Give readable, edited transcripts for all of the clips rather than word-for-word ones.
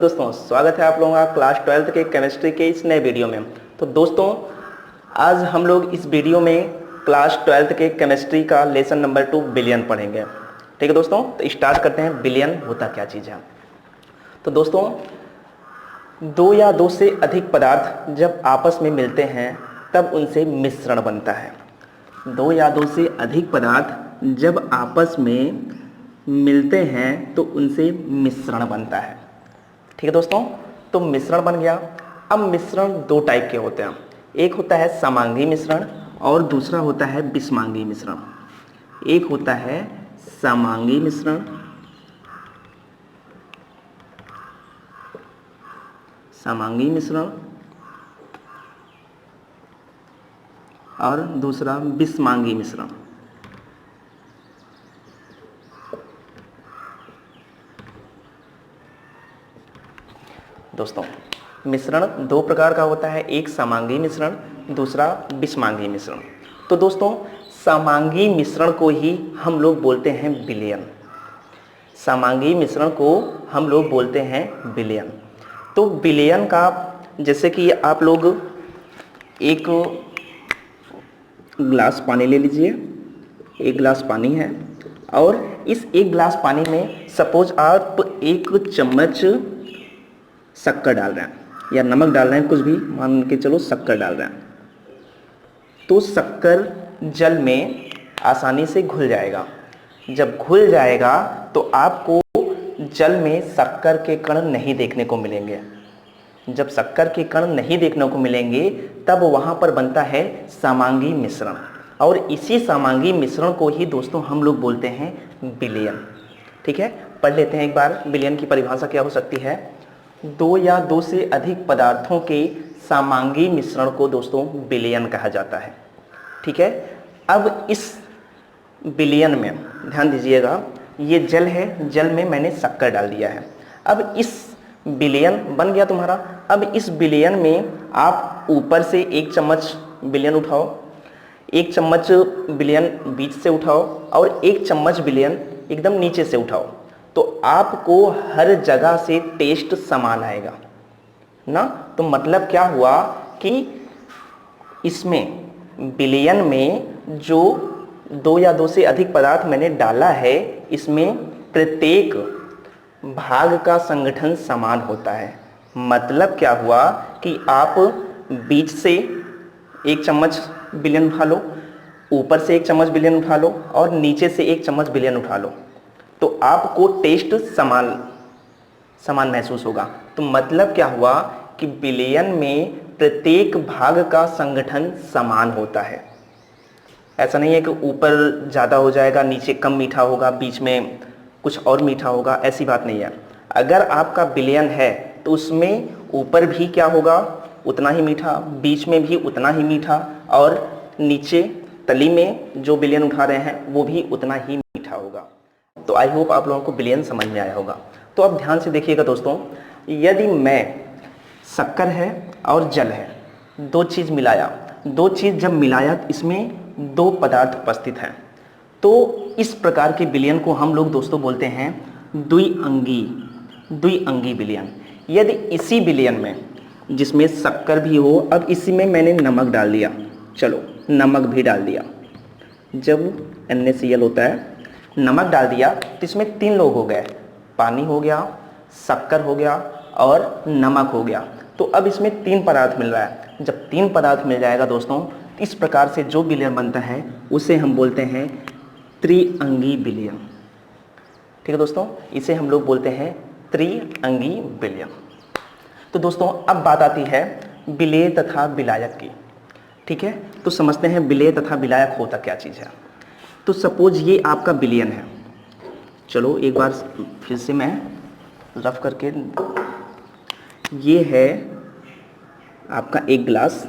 दोस्तों स्वागत है आप लोगों का क्लास 12th के केमिस्ट्री के इस नए वीडियो में। तो दोस्तों आज हम लोग इस वीडियो में क्लास 12th के केमिस्ट्री का लेसन नंबर 2 बिलियन पढ़ेंगे। ठीक है दोस्तों, तो स्टार्ट करते हैं। बिलियन होता क्या चीज़ है। तो दोस्तों दो या दो से अधिक पदार्थ जब आपस में मिलते हैं तब उनसे मिश्रण बनता है। दो या दो से अधिक पदार्थ जब आपस में मिलते हैं तो उनसे मिश्रण बनता है। ठीक है दोस्तों, तो मिश्रण बन गया। अब मिश्रण दो टाइप के होते हैं, एक होता है समांगी मिश्रण और दूसरा होता है विषमांगी मिश्रण। एक होता है समांगी मिश्रण, समांगी मिश्रण और दूसरा विषमांगी मिश्रण। दोस्तों मिश्रण दो प्रकार का होता है, एक समांगी मिश्रण, दूसरा विषमांगी मिश्रण। तो दोस्तों समांगी मिश्रण को ही हम लोग बोलते हैं विलयन। समांगी मिश्रण को हम लोग बोलते हैं विलयन। तो विलयन का जैसे कि आप लोग एक गिलास पानी ले लीजिए, एक गिलास पानी है और इस एक गिलास पानी में सपोज आप एक चम्मच शक्कर डाल रहे हैं या नमक डाल रहे हैं, कुछ भी मान के चलो शक्कर डाल रहे हैं, तो शक्कर जल में आसानी से घुल जाएगा। जब घुल जाएगा तो आपको जल में शक्कर के कण नहीं देखने को मिलेंगे। जब शक्कर के कण नहीं देखने को मिलेंगे तब वहाँ पर बनता है समांगी मिश्रण, और इसी समांगी मिश्रण को ही दोस्तों हम लोग बोलते हैं विलयन। ठीक है, पढ़ लेते हैं एक बार विलयन की परिभाषा क्या हो सकती है। दो या दो से अधिक पदार्थों के समांगी मिश्रण को दोस्तों विलयन कहा जाता है। ठीक है, अब इस विलयन में ध्यान दीजिएगा, ये जल है, जल में मैंने शक्कर डाल दिया है। अब इस विलयन बन गया तुम्हारा। अब इस विलयन में आप ऊपर से एक चम्मच विलयन उठाओ, एक चम्मच विलयन बीच से उठाओ और एक चम्मच विलयन एकदम नीचे से उठाओ, तो आपको हर जगह से टेस्ट समान आएगा ना। तो मतलब क्या हुआ कि इसमें विलयन में जो दो या दो से अधिक पदार्थ मैंने डाला है, इसमें प्रत्येक भाग का संगठन समान होता है। मतलब क्या हुआ कि आप बीच से एक चम्मच विलयन उठा लो, ऊपर से एक चम्मच विलयन उठा लो और नीचे से एक चम्मच विलयन उठा लो, तो आपको टेस्ट समान महसूस होगा। तो मतलब क्या हुआ कि विलयन में प्रत्येक भाग का संगठन समान होता है। ऐसा नहीं है कि ऊपर ज़्यादा हो जाएगा, नीचे कम मीठा होगा, बीच में कुछ और मीठा होगा, ऐसी बात नहीं है। अगर आपका विलयन है तो उसमें ऊपर भी क्या होगा, उतना ही मीठा, बीच में भी उतना ही मीठा और नीचे तली में जो विलयन उठा रहे हैं वो भी उतना ही मीठा होगा। तो आई होप आप लोगों को विलयन समझ में आया होगा। तो अब ध्यान से देखिएगा दोस्तों, यदि मैं शक्कर है और जल है, दो चीज़ मिलाया, दो चीज़ जब मिलाया इसमें दो पदार्थ उपस्थित हैं, तो इस प्रकार के विलयन को हम लोग दोस्तों बोलते हैं द्विअंगी विलयन। यदि इसी विलयन में जिसमें शक्कर भी हो, अब इसी में मैंने नमक डाल दिया, चलो नमक भी डाल दिया, जब NaCl होता है नमक डाल दिया तो इसमें तीन लोग हो गए, पानी हो गया, शक्कर हो गया और नमक हो गया। तो अब इसमें तीन पदार्थ मिल रहा है। जब तीन पदार्थ मिल जाएगा दोस्तों, इस प्रकार से जो विलयन बनता है उसे हम बोलते हैं त्रिअंगी विलयन। ठीक है दोस्तों, इसे हम लोग बोलते हैं त्रिअंगी विलयन। तो दोस्तों अब बात आती है विलेय तथा विलायक की। ठीक है, तो समझते हैं विलेय तथा विलायक होता क्या चीज़ है। तो सपोज ये आपका विलयन है, चलो एक बार फिर से मैं रफ करके, ये है आपका एक गिलास,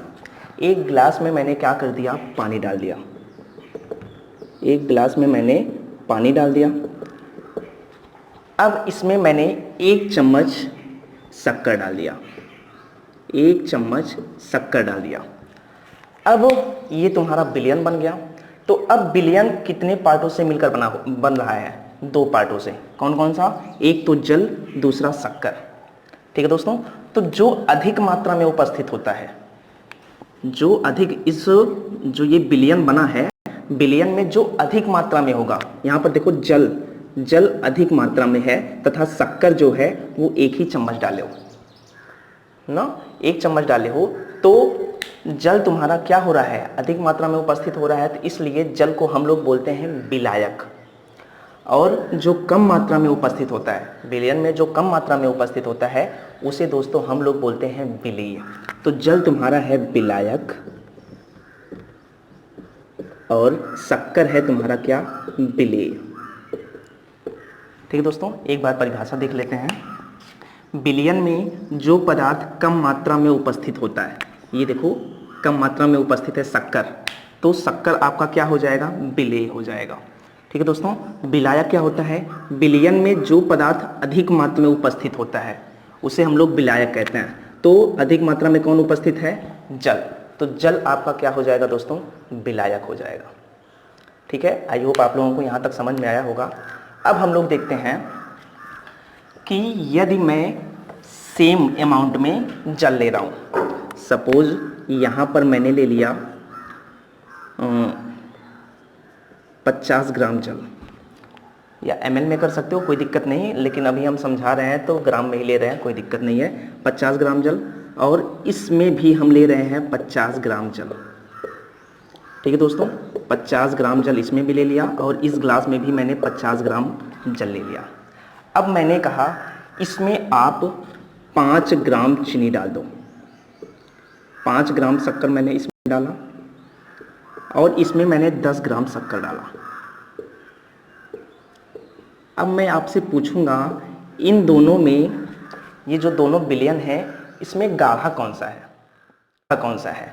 एक गिलास में मैंने क्या कर दिया, पानी डाल दिया, एक गिलास में मैंने पानी डाल दिया। अब इसमें मैंने एक चम्मच शक्कर डाल दिया, एक चम्मच शक्कर डाल दिया। अब ये तुम्हारा विलयन बन गया। तो अब विलयन कितने पार्टों से मिलकर बन रहा है, दो पार्टों से। कौन कौन सा, एक तो जल, दूसरा शक्कर। ठीक है दोस्तों। तो जो अधिक मात्रा में उपस्थित होता है, जो अधिक इस जो ये विलयन बना है, विलयन में जो अधिक मात्रा में होगा, यहाँ पर देखो जल अधिक मात्रा में है तथा शक्कर जो है वो एक ही चम्मच डाले हो ना, एक चम्मच डाले हो, तो जल तुम्हारा क्या हो रहा है, अधिक मात्रा में उपस्थित हो रहा है, तो इसलिए जल को हम लोग बोलते हैं विलायक। और जो कम मात्रा में उपस्थित होता है, विलयन में जो कम मात्रा में उपस्थित होता है, उसे दोस्तों हम लोग बोलते हैं विलेय। तो जल तुम्हारा है विलायक और शक्कर है तुम्हारा क्या, विलेय। ठीक है दोस्तों, एक बार परिभाषा देख लेते हैं। विलयन में जो पदार्थ कम मात्रा में उपस्थित होता है, ये देखो कम मात्रा में उपस्थित है शक्कर, तो शक्कर आपका क्या हो जाएगा, विलेय हो जाएगा। ठीक है दोस्तों, विलायक क्या होता है, विलयन में जो पदार्थ अधिक मात्रा में उपस्थित होता है उसे हम लोग विलायक कहते हैं। तो अधिक मात्रा में कौन उपस्थित है, जल, तो जल आपका क्या हो जाएगा दोस्तों, विलायक हो जाएगा। ठीक है, आई होप आप लोगों को यहाँ तक समझ में आया होगा। अब हम लोग देखते हैं कि यदि मैं सेम अमाउंट में जल ले रहा हूँ, सपोज यहाँ पर मैंने ले लिया 50 ग्राम जल, या ml में कर सकते हो, कोई दिक्कत नहीं, लेकिन अभी हम समझा रहे हैं तो ग्राम में ही ले रहे हैं, कोई दिक्कत नहीं है। 50 ग्राम जल, और इसमें भी हम ले रहे हैं 50 ग्राम जल। ठीक है दोस्तों, 50 ग्राम जल इसमें भी ले लिया और इस ग्लास में भी मैंने 50 ग्राम जल ले लिया। अब मैंने कहा इसमें आप 5 ग्राम चीनी डाल दो, 5 ग्राम शक्कर मैंने इसमें डाला और इसमें मैंने 10 ग्राम शक्कर डाला। अब मैं आपसे पूछूंगा इन दोनों में, ये जो दोनों विलयन है, इसमें गाढ़ा कौन सा है, कौन सा है?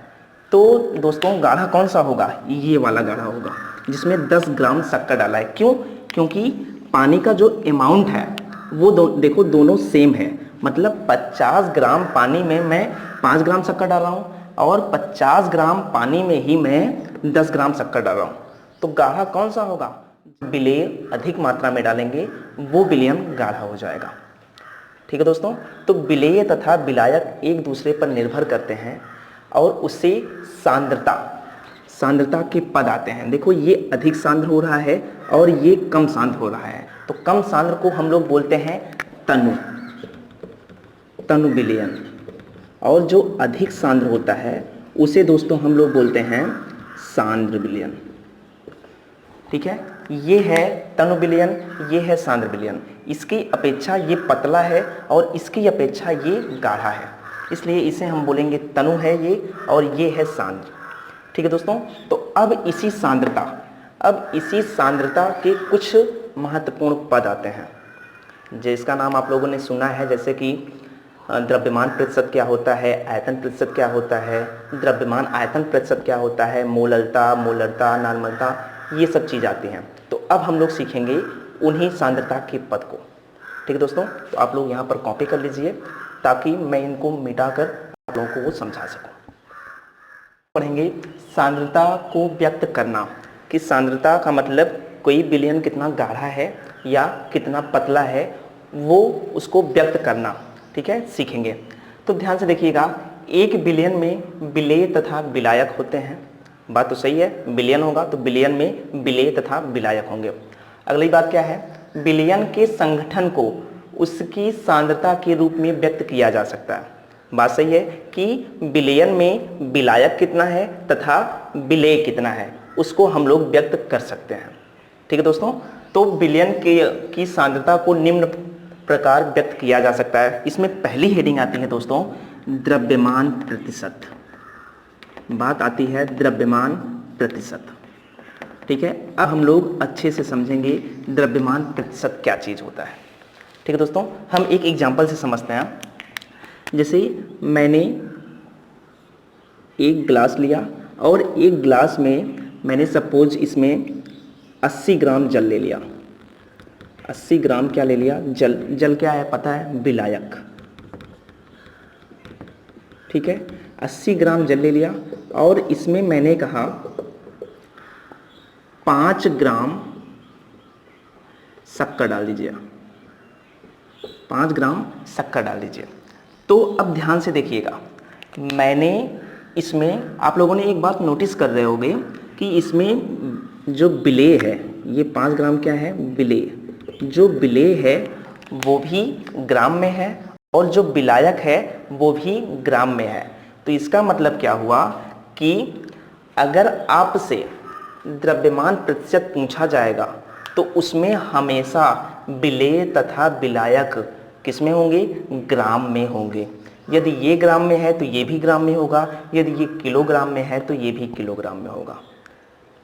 तो दोस्तों गाढ़ा कौन सा होगा, ये वाला गाढ़ा होगा जिसमें 10 ग्राम शक्कर डाला है। क्यों? क्योंकि पानी का जो अमाउंट है वो देखो दोनों सेम है, मतलब 50 ग्राम पानी में मैं 5 ग्राम शक्कर डाल रहा हूँ और 50 ग्राम पानी में ही मैं 10 ग्राम शक्कर डाल रहा हूँ। तो गाढ़ा कौन सा होगा, विलेय अधिक मात्रा में डालेंगे वो विलयन गाढ़ा हो जाएगा। ठीक है दोस्तों, तो विलेय तथा विलायक एक दूसरे पर निर्भर करते हैं और उससे सांद्रता के पद आते हैं। देखो ये अधिक सांद्र हो रहा है और ये कम सांद्र हो रहा है, तो कम सांद्र को हम लोग बोलते हैं तनु विलयन, और जो अधिक सांद्र होता है उसे दोस्तों हम लोग बोलते हैं सांद्र विलयन। ठीक है, ये है तनु विलयन, ये है सांद्र विलयन। इसकी अपेक्षा ये पतला है और इसकी अपेक्षा ये गाढ़ा है, इसलिए इसे हम बोलेंगे तनु है ये, और ये है सांद्र। ठीक है दोस्तों, तो अब इसी सांद्रता के कुछ महत्वपूर्ण पद आते हैं, जिसका नाम आप लोगों ने सुना है, जैसे कि द्रव्यमान प्रतिशत क्या होता है, आयतन प्रतिशत क्या होता है, द्रव्यमान आयतन प्रतिशत क्या होता है, मोलरता, नार्मलता, ये सब चीज़ आती हैं। तो अब हम लोग सीखेंगे उन्हीं सांद्रता के पद को। ठीक है दोस्तों, तो आप लोग यहाँ पर कॉपी कर लीजिए ताकि मैं इनको मिटाकर आप लोगों को वो समझा सकूँ। पढ़ेंगे सांद्रता को व्यक्त करना, कि सांद्रता का मतलब कोई विलयन कितना गाढ़ा है या कितना पतला है, वो उसको व्यक्त करना। ठीक है, सीखेंगे। तो ध्यान से देखिएगा, एक विलयन में विलेय तथा विलायक होते हैं, बात तो सही है, विलयन होगा तो विलयन में विलेय तथा विलायक होंगे। अगली बात क्या है, विलयन के संगठन को उसकी सांद्रता के रूप में व्यक्त किया जा सकता है। बात सही है कि विलयन में विलायक कितना है तथा विलेय कितना है, उसको हम लोग व्यक्त कर सकते हैं। ठीक है दोस्तों, तो विलयन की सांद्रता को निम्न प्रकार व्यक्त किया जा सकता है। इसमें पहली हेडिंग आती है दोस्तों द्रव्यमान प्रतिशत, बात आती है द्रव्यमान प्रतिशत। ठीक है, अब हम लोग अच्छे से समझेंगे द्रव्यमान प्रतिशत क्या चीज़ होता है। ठीक है दोस्तों, हम एक एग्जाम्पल से समझते हैं। जैसे मैंने एक गिलास लिया और एक गिलास में मैंने सपोज इसमें 80 ग्राम जल ले लिया। 80 ग्राम क्या ले लिया, जल क्या है पता है, विलायक। ठीक है, 80 ग्राम जल ले लिया और इसमें मैंने कहा 5 ग्राम शक्कर डाल दीजिए, 5 ग्राम शक्कर डाल दीजिए। तो अब ध्यान से देखिएगा, मैंने इसमें आप लोगों ने एक बात नोटिस कर रहे होंगे कि इसमें जो विलेय है, ये 5 ग्राम क्या है, विलेय। जो विलेय है वो भी ग्राम में है और जो विलायक है वो भी ग्राम में है। तो इसका मतलब क्या हुआ कि अगर आपसे द्रव्यमान प्रतिशत पूछा जाएगा तो उसमें हमेशा विलेय तथा विलायक किस में होंगे, ग्राम में होंगे। यदि ये ग्राम में है तो ये भी ग्राम में होगा, यदि ये किलोग्राम में है तो ये भी किलोग्राम में होगा।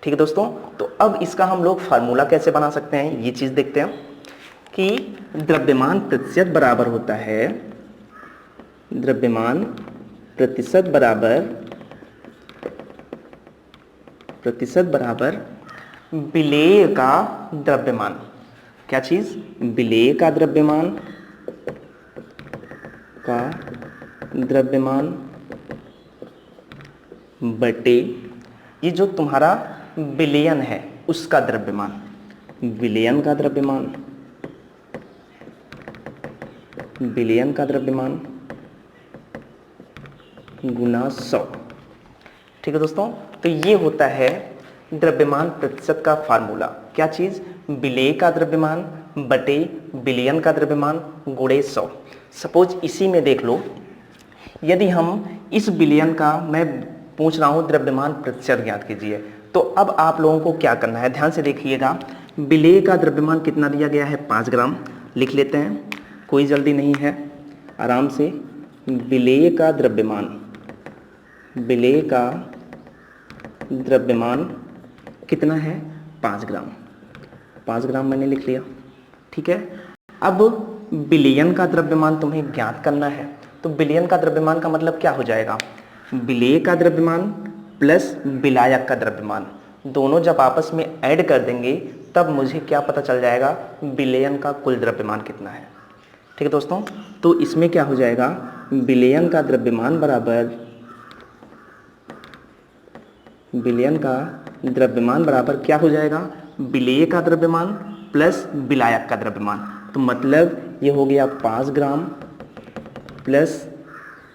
ठीक है दोस्तों, तो अब इसका हम लोग फार्मूला कैसे बना सकते हैं ये चीज़ देखते हैं कि द्रव्यमान प्रतिशत बराबर होता है, द्रव्यमान प्रतिशत बराबर विलेय का द्रव्यमान। क्या चीज़, विलेय का द्रव्यमान बटे ये जो तुम्हारा विलयन है उसका द्रव्यमान, विलयन का द्रव्यमान गुना 100। ठीक है दोस्तों, तो ये होता है द्रव्यमान प्रतिशत का फार्मूला। क्या चीज़, विलेय का द्रव्यमान बटे विलयन का द्रव्यमान गुणे 100। सपोज इसी में देख लो, यदि हम इस विलयन का, मैं पूछ रहा हूँ द्रव्यमान प्रतिशत ज्ञात कीजिए, तो अब आप लोगों को क्या करना है, ध्यान से देखिएगा। विलेय का द्रव्यमान कितना दिया गया है, 5 ग्राम। लिख लेते हैं, कोई जल्दी नहीं है, आराम से। विलेय का द्रव्यमान कितना है, 5 ग्राम। 5 ग्राम मैंने लिख लिया। ठीक है, अब विलयन का द्रव्यमान तुम्हें ज्ञात करना है, तो विलयन का द्रव्यमान का मतलब क्या हो जाएगा, विलेय का द्रव्यमान प्लस विलायक का द्रव्यमान, दोनों जब आपस में ऐड कर देंगे तब मुझे क्या पता चल जाएगा, विलयन का कुल द्रव्यमान कितना है। ठीक है दोस्तों, तो इसमें क्या हो जाएगा, विलयन का द्रव्यमान बराबर क्या हो जाएगा, विलेय का द्रव्यमान प्लस विलायक का द्रव्यमान। तो मतलब ये हो गया 5 ग्राम प्लस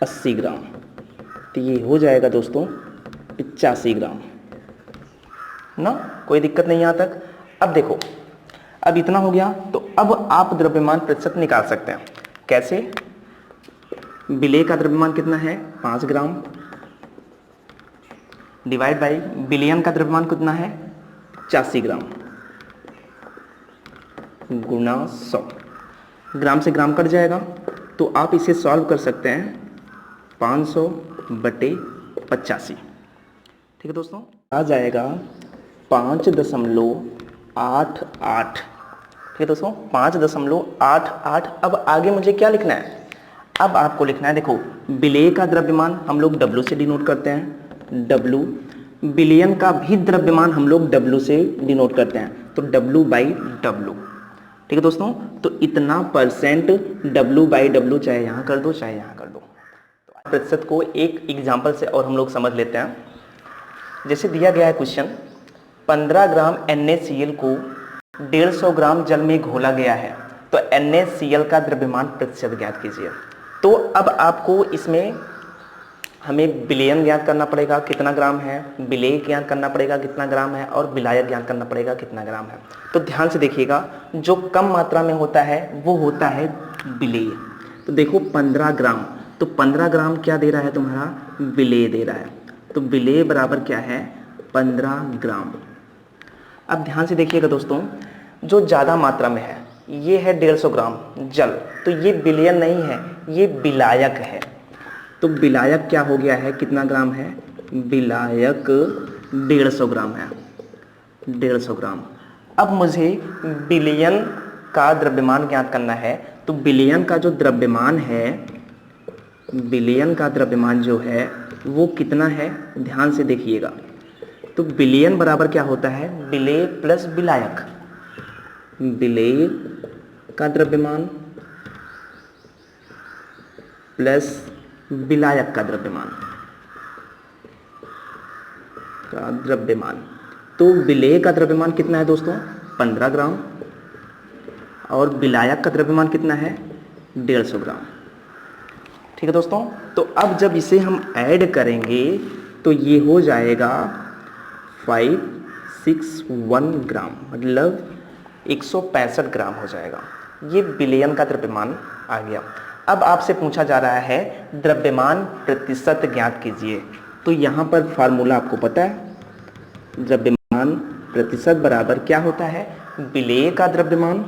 80 ग्राम, तो ये हो जाएगा दोस्तों 85 ग्राम ना। कोई दिक्कत नहीं यहाँ तक। अब देखो, अब इतना हो गया, तो अब आप द्रव्यमान प्रतिशत निकाल सकते हैं। कैसे, विलेय का द्रव्यमान कितना है, 5 ग्राम, डिवाइड बाई विलयन का द्रव्यमान कितना है, 85 ग्राम, गुना 100। ग्राम से ग्राम कट जाएगा, तो आप इसे सॉल्व कर सकते हैं, 500 बटे 85। ठीक है दोस्तों, आ जाएगा 5.88। ठीक है दोस्तों, 5.88। अब आगे मुझे क्या लिखना है, अब आपको लिखना है, देखो विलेय का द्रव्यमान हम लोग W से डिनोट करते हैं, W। विलयन का भी द्रव्यमान हम लोग W से डिनोट करते हैं, तो W/W। ठीक है दोस्तों, तो इतना परसेंट W/W, चाहे यहाँ कर दो चाहे यहाँ कर दो। तो प्रतिशत को एक एग्जाम्पल से और हम लोग समझ लेते हैं। जैसे दिया गया है क्वेश्चन, 15 ग्राम NaCl को 150 ग्राम जल में घोला गया है, तो NaCl का द्रव्यमान प्रतिशत ज्ञात कीजिए। तो अब आपको इसमें हमें विलयन ज्ञात करना पड़ेगा कितना ग्राम है, विलेय ज्ञात करना पड़ेगा कितना ग्राम है, और विलायक ज्ञात करना पड़ेगा कितना ग्राम है। तो ध्यान से देखिएगा, जो कम मात्रा में होता है वो होता है विलेय। तो देखो 15 ग्राम, तो 15 ग्राम क्या दे रहा है, तुम्हारा विलेय दे रहा है, तो विलेय बराबर क्या है, 15 ग्राम। अब ध्यान से देखिएगा दोस्तों, जो ज़्यादा मात्रा में है ये है 150 ग्राम जल, तो ये विलयन नहीं है, ये विलायक है। तो विलायक क्या हो गया है, कितना ग्राम है, विलायक 150 ग्राम है, 150 ग्राम। अब मुझे विलयन का द्रव्यमान ज्ञात करना है, तो विलयन का जो द्रव्यमान है, विलयन का द्रव्यमान जो है वो कितना है, ध्यान से देखिएगा। तो विलयन बराबर क्या होता है, विलेय प्लस विलायक, विलेय का द्रव्यमान प्लस विलायक का द्रव्यमान। तो विलेय का द्रव्यमान कितना है दोस्तों, 15 ग्राम, और विलायक का द्रव्यमान कितना है, 150 ग्राम। ठीक है दोस्तों। तो अब जब इसे हम ऐड करेंगे तो ये हो जाएगा 561 ग्राम, मतलब 165 ग्राम हो जाएगा। ये बिलियन का द्रव्यमान आ गया। अब आपसे पूछा जा रहा है द्रव्यमान प्रतिशत ज्ञात कीजिए। तो यहाँ पर फार्मूला आपको पता है, द्रव्यमान प्रतिशत बराबर क्या होता है, विलेय का द्रव्यमान,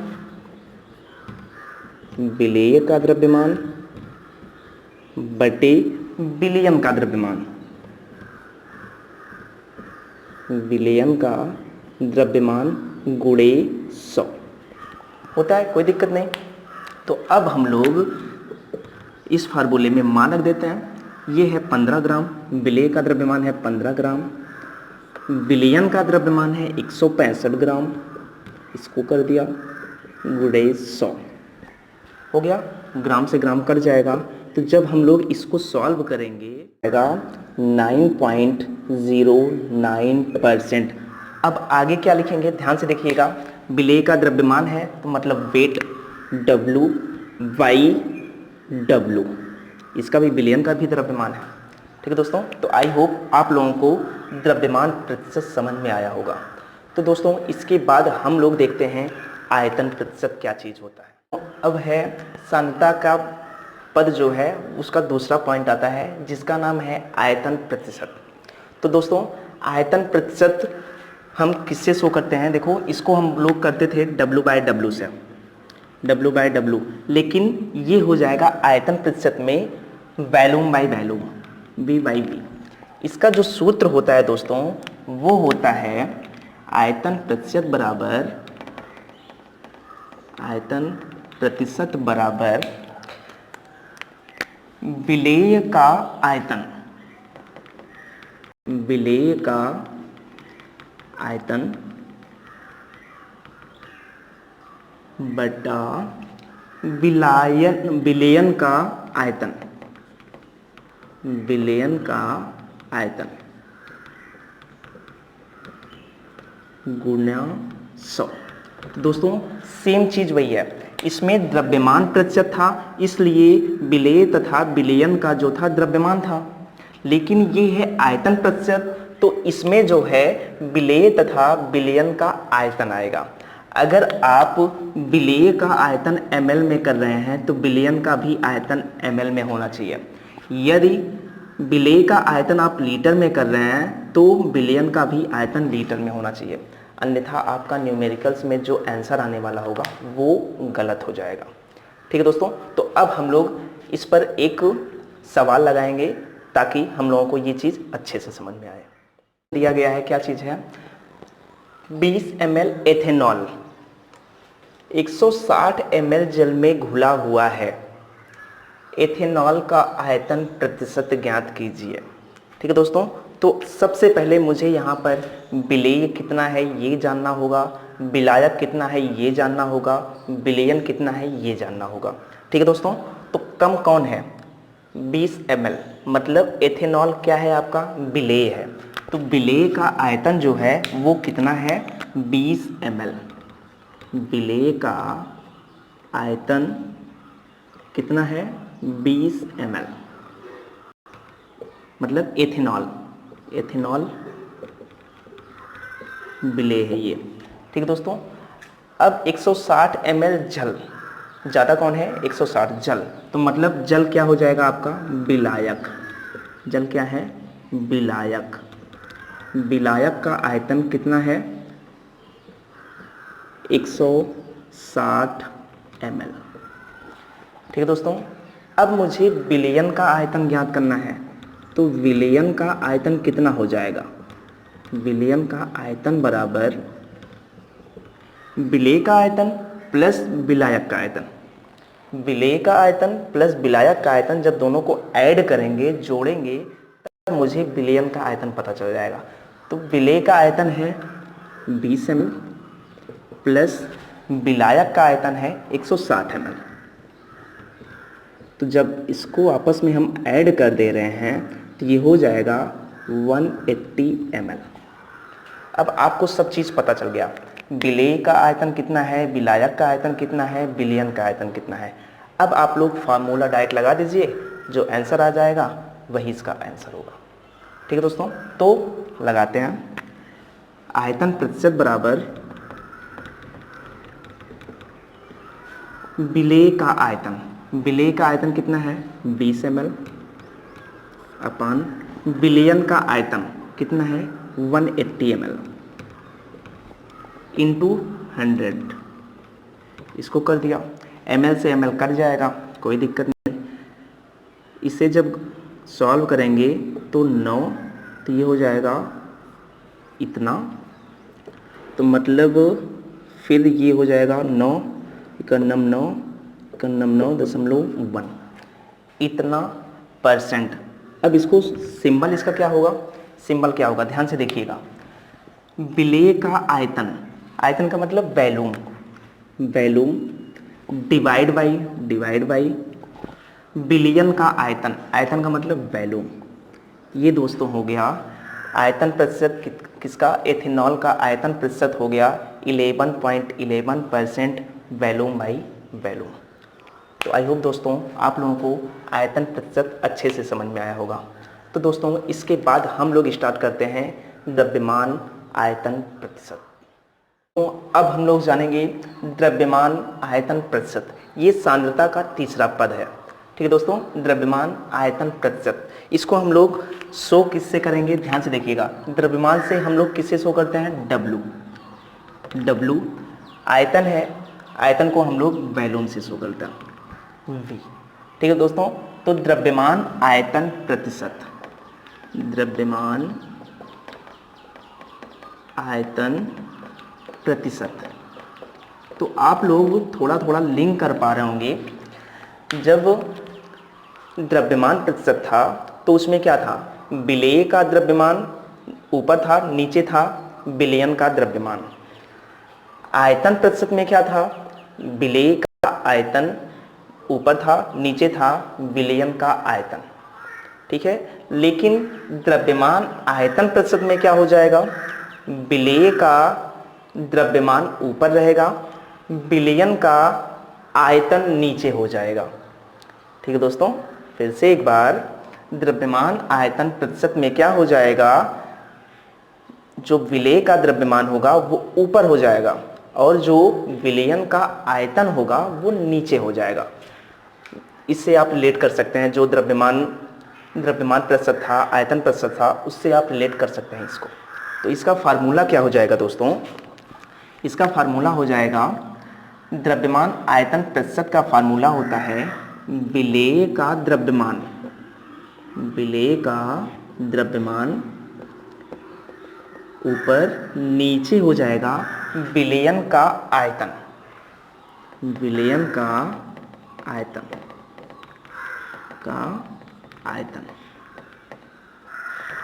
विलेय का द्रव्यमान बटे बिलियन का द्रव्यमान, विलियन का द्रव्यमान गुणे 100 होता है, कोई दिक्कत नहीं। तो अब हम लोग इस फार्मूले में मानक देते हैं। ये है 15 ग्राम, विलेय का द्रव्यमान है 15 ग्राम, बिलियन का द्रव्यमान है 165 ग्राम, इसको कर दिया गुणे 100 हो गया, ग्राम से ग्राम कट जाएगा। तो जब हम लोग इसको सॉल्व करेंगे आएगा 9.09%। अब आगे क्या लिखेंगे, ध्यान से देखिएगा। विलेय का द्रव्यमान है तो मतलब वेट W बाई W, इसका भी बिलियन का भी द्रव्यमान है। ठीक है दोस्तों, तो आई होप आप लोगों को द्रव्यमान प्रतिशत समझ में आया होगा। तो दोस्तों इसके बाद हम लोग देखते हैं आयतन प्रतिशत क्या चीज़ होता है। अब है सांद्रता का पद जो है उसका दूसरा पॉइंट आता है जिसका नाम है आयतन प्रतिशत। तो दोस्तों आयतन प्रतिशत हम किससे शो करते हैं, देखो इसको हम लोग करते थे W/W से, W/W, लेकिन ये हो जाएगा आयतन प्रतिशत में वॉल्यूम बाई वॉल्यूम, V/V। इसका जो सूत्र होता है दोस्तों वो होता है आयतन प्रतिशत बराबर, आयतन प्रतिशत बराबर विलेय का आयतन, विलेय का आयतन बटा विलयन का आयतन, विलयन का आयतन गुणा 100। दोस्तों सेम चीज वही है, इसमें द्रव्यमान प्रतिशत था इसलिए विलेय तथा विलयन का जो था द्रव्यमान था, लेकिन ये है आयतन प्रतिशत तो इसमें जो है विलेय तथा विलयन का आयतन आएगा। अगर आप विलेय का आयतन ml में कर रहे हैं तो विलयन का भी आयतन ml में होना चाहिए। यदि विलेय का आयतन आप लीटर में कर रहे हैं तो विलयन का भी आयतन लीटर में होना चाहिए, अन्यथा आपका न्यूमेरिकल्स में जो आंसर आने वाला होगा वो गलत हो जाएगा। ठीक है दोस्तों, तो अब हम लोग इस पर एक सवाल लगाएंगे ताकि हम लोगों को ये चीज़ अच्छे से समझ में आए। दिया गया है, क्या चीज़ है, 20 ml एथेनॉल 160 ml जल में घुला हुआ है, एथेनॉल का आयतन प्रतिशत ज्ञात कीजिए। ठीक है दोस्तों, तो सबसे पहले मुझे यहाँ पर विलेय कितना है ये जानना होगा, विलायक कितना है ये जानना होगा, विलयन कितना है ये जानना होगा। ठीक है दोस्तों, तो कम कौन है, 20 ml, मतलब एथेनॉल क्या है आपका, विलेय है, तो विलेय का आयतन जो है वो कितना है, 20 ml। विलेय का आयतन कितना है, 20 ml, मतलब एथेनॉल, एथेनॉल विलेय है ये। ठीक है दोस्तों, अब 160 ml जल, ज़्यादा कौन है, 160 जल, तो मतलब जल क्या हो जाएगा आपका, विलायक, जल क्या है, विलायक, विलायक का आयतन कितना है, 160 ml। ठीक है दोस्तों, अब मुझे विलयन का आयतन ज्ञात करना है, तो विलयन का आयतन कितना हो जाएगा, विलयन का आयतन बराबर विलेय का आयतन प्लस विलायक का आयतन, विलेय का आयतन प्लस विलायक का आयतन जब दोनों को ऐड करेंगे, जोड़ेंगे, तब मुझे विलयन का आयतन पता चल जाएगा। तो विलेय का आयतन है 20 ml प्लस विलायक का आयतन है 160 ml। तो जब इसको आपस में हम ऐड कर दे रहे हैं तो ये हो जाएगा 180 ml। अब आपको सब चीज़ पता चल गया, विलेय का आयतन कितना है, विलायक का आयतन कितना है, विलयन का आयतन कितना है। अब आप लोग फार्मूला डायरेक्ट लगा दीजिए जो आंसर आ जाएगा वही इसका आंसर होगा। ठीक है दोस्तों, तो लगाते हैं आयतन प्रतिशत बराबर विलेय का आयतन। विलेय का आयतन कितना है 20 ml अपान विलयन का आयतन कितना है 180 ml इंटू 100। इसको कर दिया, ml से ml कट जाएगा, कोई दिक्कत नहीं। इसे जब सॉल्व करेंगे तो 9, तो ये हो जाएगा इतना, तो मतलब फिर ये हो जाएगा 9 इकन्नम 9.1 इतना %। अब इसको सिंबल इसका क्या होगा, सिंबल क्या होगा ध्यान से देखिएगा। विलेय का आयतन, आयतन का मतलब volume, volume divide by billion का आयतन, आयतन का मतलब वैल्यूम। ये दोस्तों हो गया आयतन प्रतिशत किसका, एथेनॉल का आयतन प्रतिशत हो गया 11.11% वैल्यूम बाई वैल्यूम। तो आई होप दोस्तों आप लोगों को आयतन प्रतिशत अच्छे से समझ में आया होगा। तो दोस्तों इसके बाद हम लोग स्टार्ट करते हैं द्रव्यमान आयतन प्रतिशत। तो अब हम लोग जानेंगे द्रव्यमान आयतन प्रतिशत, ये सांद्रता का तीसरा पद है। ठीक है दोस्तों, द्रव्यमान आयतन प्रतिशत, इसको हम लोग शो किससे करेंगे, ध्यान से देखिएगा। द्रव्यमान से हम लोग किससे शो करते हैं, W आयतन है, आयतन को हम लोग वैल्यूम से शो करते हैं V। ठीक है दोस्तों, तो द्रव्यमान आयतन प्रतिशत, द्रव्यमान आयतन प्रतिशत, तो आप लोग थोड़ा थोड़ा लिंक कर पा रहे होंगे। जब द्रव्यमान प्रतिशत था तो उसमें क्या था, विलेय का द्रव्यमान ऊपर था, नीचे था विलयन का द्रव्यमान। आयतन प्रतिशत में क्या था, विलेय का आयतन ऊपर था, नीचे था विलयन का आयतन। ठीक है, लेकिन द्रव्यमान आयतन प्रतिशत में क्या हो जाएगा, विलेय का द्रव्यमान ऊपर रहेगा, विलयन का आयतन नीचे हो जाएगा। ठीक है दोस्तों, फिर से एक बार, द्रव्यमान आयतन प्रतिशत में क्या हो जाएगा, जो विलेय का द्रव्यमान होगा वो ऊपर हो जाएगा और जो विलयन का आयतन होगा वो नीचे हो जाएगा। इससे आप रिलेट कर सकते हैं, जो द्रव्यमान प्रतिशत था, आयतन प्रतिशत था, उससे आप रिलेट कर सकते हैं इसको। तो इसका फार्मूला क्या हो जाएगा दोस्तों, इसका फार्मूला हो जाएगा, द्रव्यमान आयतन प्रतिशत का फार्मूला होता है विलेय का द्रव्यमान, विलेय का द्रव्यमान ऊपर नीचे हो जाएगा विलयन का आयतन, विलयन का आयतन।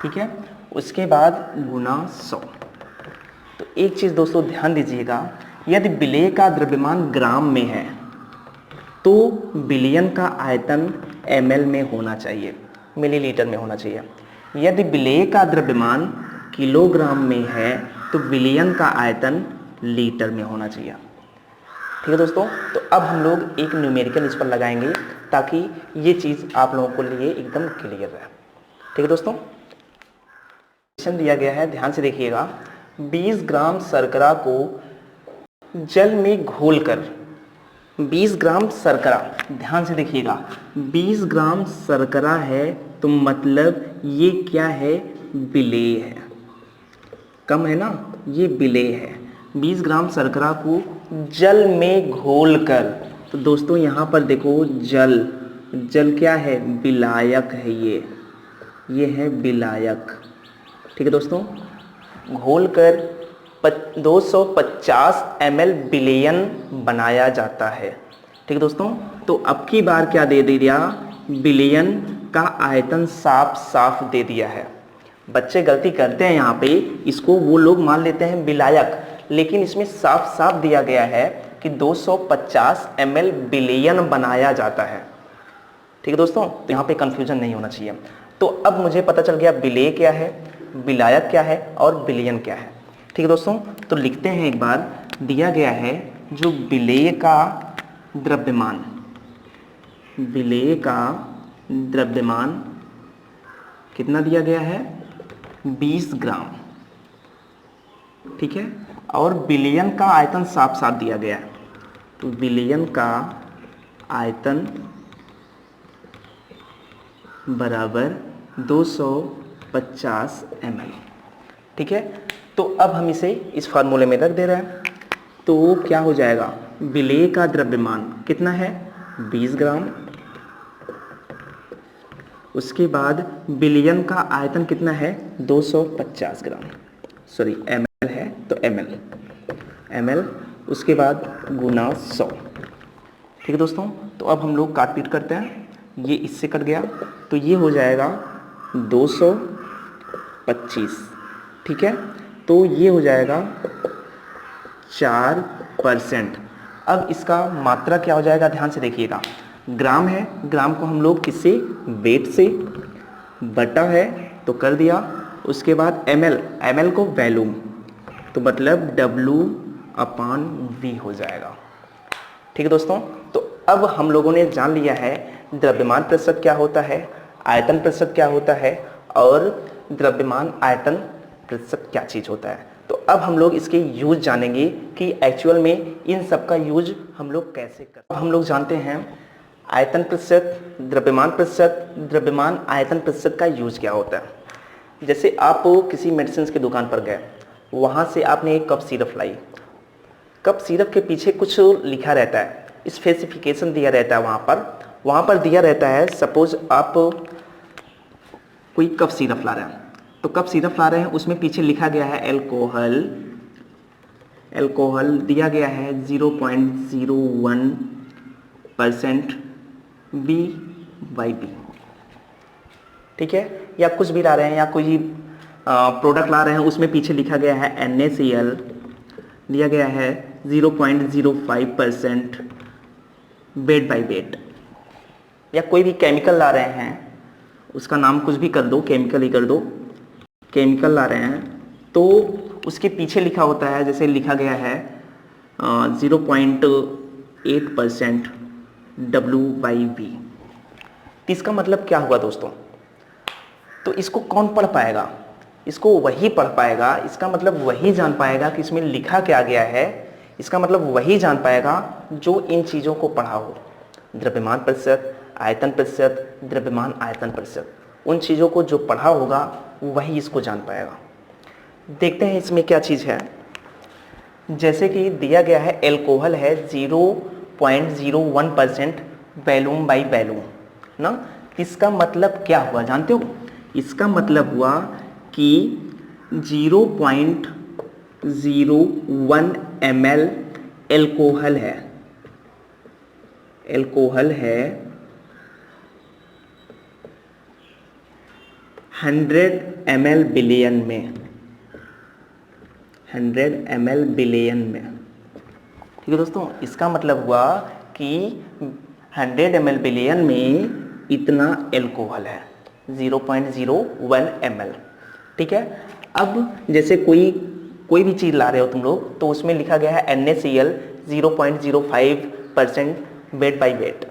ठीक है, उसके बाद गुना 100। तो एक चीज़ दोस्तों ध्यान दीजिएगा, यदि विलेय का द्रव्यमान ग्राम में है तो विलयन का आयतन ml में होना चाहिए, मिलीलीटर में होना चाहिए। यदि विलेय का द्रव्यमान किलोग्राम में है तो विलयन का आयतन लीटर में होना चाहिए। ठीक है दोस्तों, तो अब हम लोग एक न्यूमेरिकल इस पर लगाएंगे ताकि ये चीज़ आप लोगों को लिए एकदम क्लियर रहे। ठीक है दोस्तों, क्वेश्चन दिया गया है, ध्यान से देखिएगा। 20 ग्राम शर्करा को जल में घोलकर, 20 ग्राम शर्करा, ध्यान से देखिएगा, 20 ग्राम शर्करा है तो मतलब ये क्या है, विलेय है, कम है ना, ये विलेय है। 20 ग्राम शर्करा को जल में घोलकर, तो दोस्तों यहाँ पर देखो जल क्या है, विलायक है, ये है विलायक। ठीक है दोस्तों, घोलकर 250 ml विलयन बनाया जाता है। ठीक है दोस्तों, तो अब की बार क्या दे दिया, विलयन का आयतन साफ दे दिया है। बच्चे गलती करते हैं यहाँ पे, इसको वो लोग मान लेते हैं विलायक, लेकिन इसमें साफ दिया गया है कि 250 ml विलयन बनाया जाता है। ठीक है दोस्तों, तो यहाँ पे कंफ्यूजन नहीं होना चाहिए। तो अब मुझे पता चल गया विलेय क्या है, विलायक क्या है और विलयन क्या है। ठीक है दोस्तों, तो लिखते हैं एक बार, दिया गया है जो विलेय का द्रव्यमान, विलेय का द्रव्यमान कितना दिया गया है? 20 ग्राम, ठीक है। और विलयन का आयतन साफ साफ दिया गया है, तो विलयन का आयतन बराबर 250 ml, ठीक है। तो अब हम इसे इस फार्मूले में रख दे रहे हैं, तो क्या हो जाएगा? विलेय का द्रव्यमान कितना है? 20 ग्राम। उसके बाद विलयन का आयतन कितना है? 250 ग्राम, सॉरी ml है तो ml, उसके बाद गुना 100, ठीक है दोस्तों। तो अब हम लोग काट पीट करते हैं, ये इससे कट गया तो ये हो जाएगा 225, ठीक है। तो ये हो जाएगा 4%। अब इसका मात्रा क्या हो जाएगा? ध्यान से देखिएगा, ग्राम है, ग्राम को हम लोग किससे? वेट से, बटा है तो कर दिया। उसके बाद ml को वैल्यूम, तो मतलब W/V हो जाएगा, ठीक है दोस्तों। तो अब हम लोगों ने जान लिया है द्रव्यमान प्रतिशत क्या होता है, आयतन प्रतिशत क्या होता है, और द्रव्यमान आयतन प्रतिशत क्या चीज़ होता है। तो अब हम लोग इसके यूज जानेंगे कि एक्चुअल में इन सब का यूज हम लोग कैसे करते हैं। हम लोग जानते हैं आयतन प्रतिशत, द्रव्यमान प्रतिशत, द्रव्यमान आयतन प्रतिशत का यूज क्या होता है। जैसे आप किसी मेडिसिन की दुकान पर गए, वहाँ से आपने एक कप सिरप लाई, कप सिरप के पीछे कुछ लिखा रहता है, स्पेसिफिकेशन दिया रहता है, वहाँ पर दिया रहता है। सपोज आप कोई कप सिरप ला रहे हैं, तो कप सिरप ला रहे हैं, उसमें पीछे लिखा गया है एल्कोहल दिया गया है 0.01% V/B, ठीक है। या कुछ भी ला रहे हैं, या कोई प्रोडक्ट ला रहे हैं, उसमें पीछे लिखा गया है NaCl दिया गया है 0.05% weight/weight। या कोई भी केमिकल ला रहे हैं, उसका नाम कुछ भी कर दो, केमिकल ही कर दो, केमिकल ला रहे हैं तो उसके पीछे लिखा होता है, जैसे लिखा गया है 0.8% W/V। तो इसका मतलब क्या हुआ दोस्तों? तो इसको कौन पढ़ पाएगा? इसको वही पढ़ पाएगा, इसका मतलब वही जान पाएगा कि इसमें लिखा क्या गया है। इसका मतलब वही जान पाएगा जो इन चीज़ों को पढ़ा हो, द्रव्यमान प्रतिशत, आयतन प्रतिशत, द्रव्यमान आयतन प्रतिशत, उन चीज़ों को जो पढ़ा होगा वही इसको जान पाएगा। देखते हैं इसमें क्या चीज़ है। जैसे कि दिया गया है एल्कोहल है 0.01% वैल्यूम ना। इसका मतलब क्या हुआ जानते हो? इसका मतलब हुआ कि 0.01 ml एल्कोहल है, 100 ml बिलियन में, 100 ml बिलियन में, ठीक है दोस्तों। इसका मतलब हुआ कि 100 ml बिलियन में इतना एल्कोहल है, 0.01 ml, ठीक है। अब जैसे कोई भी चीज़ ला रहे हो तुम लोग, तो उसमें लिखा गया है NaCl 0.05% weight/weight।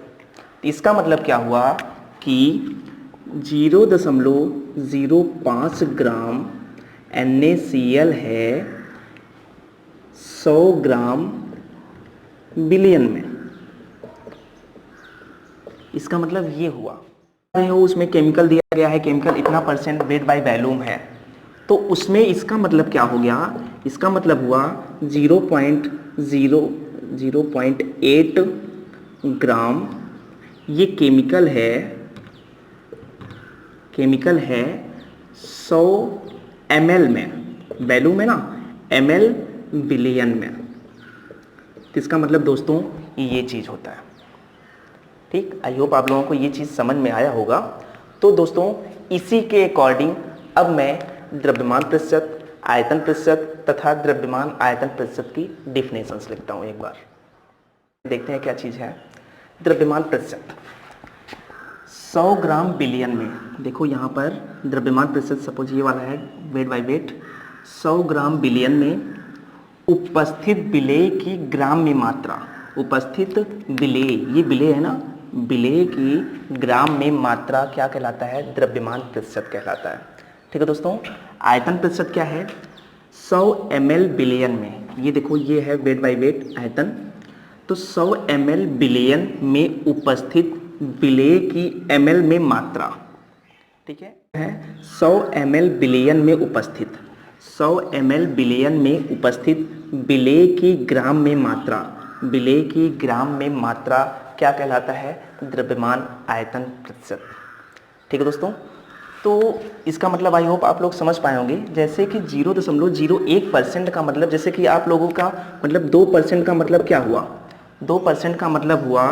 इसका मतलब क्या हुआ कि 0.05 ग्राम NaCl है 100 ग्राम बिलियन में। इसका मतलब ये हुआ उसमें केमिकल दिया गया है, केमिकल इतना परसेंट weight/वैल्यूम है, तो उसमें इसका मतलब क्या हो गया? इसका मतलब हुआ 0.8 ग्राम ये केमिकल है 100 ml में, वैल्यूम है ना, ml बिलियन में। तो इसका मतलब दोस्तों ये चीज़ होता है, ठीक। आई होप आप लोगों को ये चीज़ समझ में आया होगा। तो दोस्तों इसी के अकॉर्डिंग अब मैं द्रव्यमान प्रतिशत, आयतन प्रतिशत तथा द्रव्यमान आयतन प्रतिशत की डिफिनेशंस लिखता हूँ। एक बार देखते हैं क्या चीज़ है। द्रव्यमान प्रतिशत 100 ग्राम बिलियन में, देखो यहाँ पर द्रव्यमान प्रतिशत सपोज ये वाला है weight/weight, 100 ग्राम बिलियन में उपस्थित विलेय की ग्राम में मात्रा, उपस्थित विलेय, ये विलेय है ना, विलेय की ग्राम में मात्रा क्या कहलाता है? द्रव्यमान प्रतिशत कहलाता है। ठीक है दोस्तों, आयतन प्रतिशत क्या है? 100 ml बिलियन में, ये देखो ये है वेट बाय वेट आयतन, तो 100 ml बिलियन में उपस्थित विलेय की ml में मात्रा, ठीक है 100 ml बिलियन में उपस्थित, 100 ml बिलियन में उपस्थित विलेय की ग्राम में मात्रा, विलेय की ग्राम में मात्रा क्या कहलाता है? द्रव्यमान आयतन प्रतिशत। ठीक है दोस्तों, तो इसका मतलब आई होप आप लोग समझ पाए होंगे। जैसे कि 0.01% का मतलब, जैसे कि आप लोगों का मतलब 2% का मतलब क्या हुआ? 2% का मतलब हुआ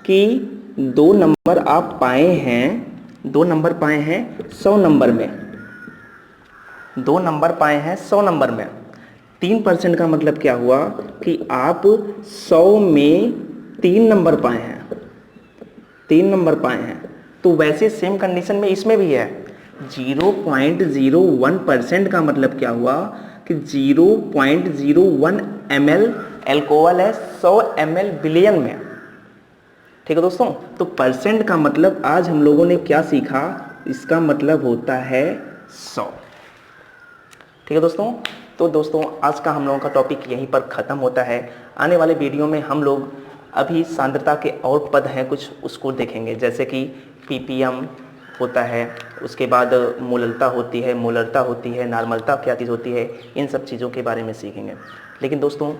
कि 2 नंबर आप पाए हैं, 2 नंबर पाए हैं 100 नंबर में, 2 नंबर पाए हैं 100 नंबर में। 3% का मतलब क्या हुआ कि आप 100 में 3 नंबर पाए हैं, 3 नंबर पाए हैं। तो वैसे सेम कंडीशन में इसमें भी है। 0.01% का मतलब क्या हुआ कि 0.01 ml एल्कोहल है 100 ml बिलियन में। ठीक है दोस्तों, तो परसेंट का मतलब आज हम लोगों ने क्या सीखा? इसका मतलब होता है 100। ठीक है दोस्तों, तो दोस्तों आज का हम लोगों का टॉपिक यहीं पर ख़त्म होता है। आने वाले वीडियो में हम लोग अभी सांद्रता के और पद हैं कुछ, उसको देखेंगे, जैसे कि ppm होता है, उसके बाद मोलरता होती है, मोलरता होती है, नॉर्मलता क्या चीज़ होती है, इन सब चीज़ों के बारे में सीखेंगे। लेकिन दोस्तों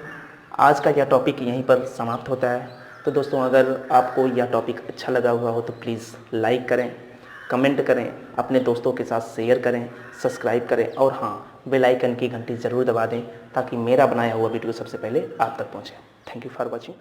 आज का यह टॉपिक यहीं पर समाप्त होता है। तो दोस्तों अगर आपको यह टॉपिक अच्छा लगा हुआ हो तो प्लीज़ लाइक करें, कमेंट करें, अपने दोस्तों के साथ शेयर करें, सब्सक्राइब करें और हाँ, बेल आइकन की घंटी ज़रूर दबा दें ताकि मेरा बनाया हुआ वीडियो सबसे पहले आप तक पहुँचे। Thank you for watching.